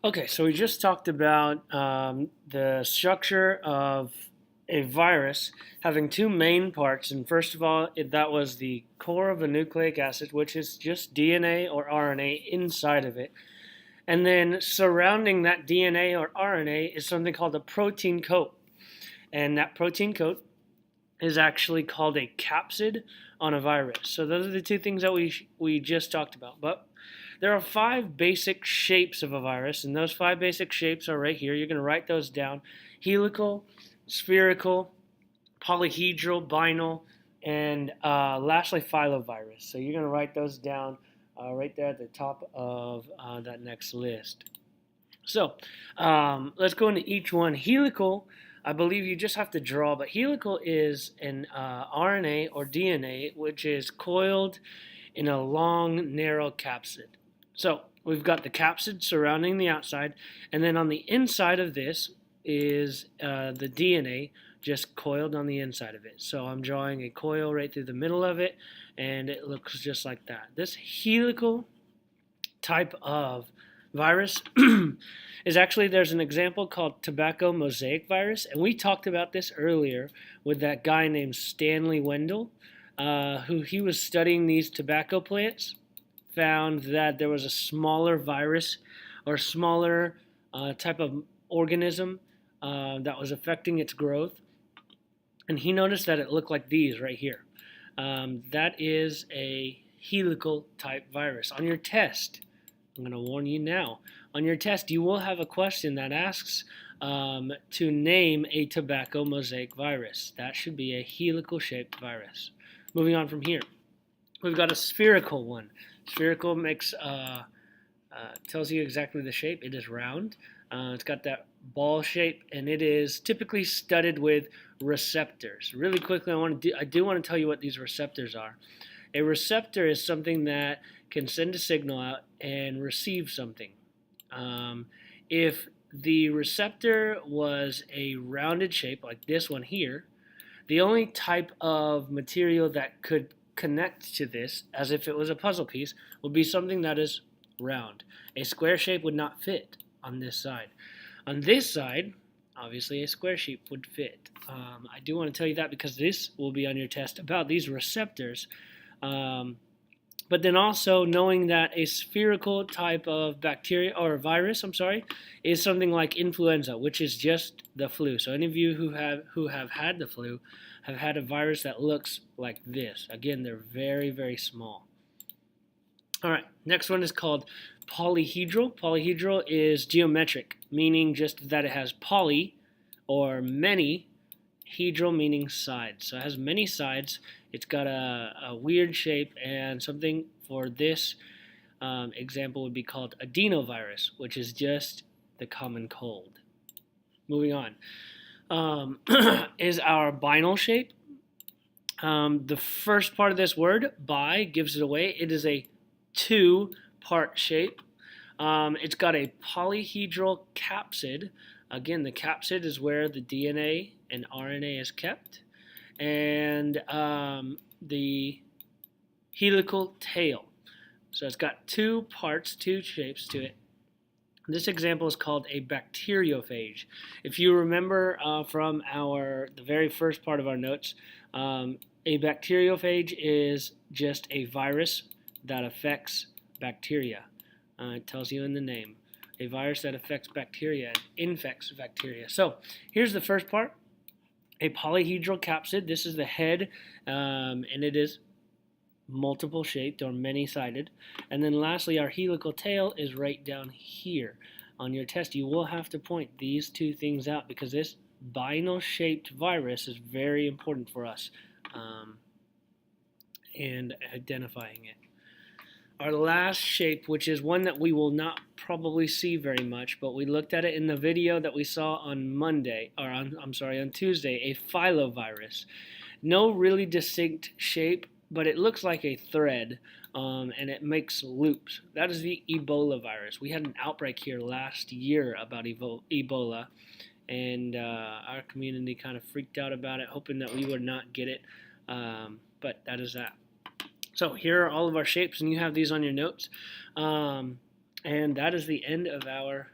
Okay, so we just talked about the structure of a virus having two main parts. And first of all, that was the core of a nucleic acid, which is just DNA or RNA inside of it. And then surrounding that DNA or RNA is something called a protein coat. And that protein coat is actually called a capsid on a virus. So those are the two things that we just talked about. But there are five basic shapes of a virus, and those five basic shapes are right here. You're going to write those down: helical, spherical, polyhedral, binal, and lastly filovirus. So you're going to write those down right there at the top of that next list. So let's go into each one. Helical, I believe you just have to draw, but helical is an RNA or DNA which is coiled in a long, narrow capsid. So we've got the capsid surrounding the outside, and then on the inside of this is the DNA just coiled on the inside of it. So I'm drawing a coil right through the middle of it, and it looks just like that. This helical type of virus is actually, there's an example called tobacco mosaic virus, and we talked about this earlier with that guy named Stanley Wendell, who he was studying these tobacco plants, found that there was a smaller virus or smaller type of organism that was affecting its growth, and he noticed that it looked like these right here. That is a helical type virus. On your test, I'm going to warn you now. On your test, you will have a question that asks to name a tobacco mosaic virus. That should be a helical shaped virus. Moving on from here, we've got a spherical one. Spherical makes tells you exactly the shape. It is round. It's got that ball shape, and it is typically studded with receptors. Really quickly, I do want to tell you what these receptors are. A receptor is something that can send a signal out and receive something. If the receptor was a rounded shape, like this one here, the only type of material that could connect to this, as if it was a puzzle piece, would be something that is round. A square shape would not fit on this side. On this side, obviously a square shape would fit. I do want to tell you that because this will be on your test about these receptors. But then also knowing that a spherical type of bacteria or virus, is something like influenza, which is just the flu. So any of you who have had the flu have had a virus that looks like this. Again, they're very, very small. All right, next one is called polyhedral. Polyhedral is geometric, meaning just that it has poly or many, hedral meaning sides. So it has many sides. It's got a weird shape, and something for this example would be called adenovirus, which is just the common cold. Moving on, is our binal shape. The first part of this word, bi, gives it away. It is a two-part shape. It's got a polyhedral capsid. Again, the capsid is where the DNA and RNA is kept. And the helical tail. So it's got two parts, two shapes to it. This example is called a bacteriophage. If you remember from the very first part of our notes, a bacteriophage is just a virus that affects bacteria. It tells you in the name. A virus that affects bacteria and infects bacteria. So here's the first part. A polyhedral capsid. This is the head, and it is multiple shaped or many-sided. And then lastly, our helical tail is right down here. On your test, you will have to point these two things out because this binal-shaped virus is very important for us and identifying it. Our last shape, which is one that we will not probably see very much, but we looked at it in the video that we saw on on Tuesday, a filovirus. No really distinct shape, but it looks like a thread, and it makes loops. That is the Ebola virus. We had an outbreak here last year about Ebola, and our community kind of freaked out about it, hoping that we would not get it, but that is that. So here are all of our shapes, and you have these on your notes. And that is the end of our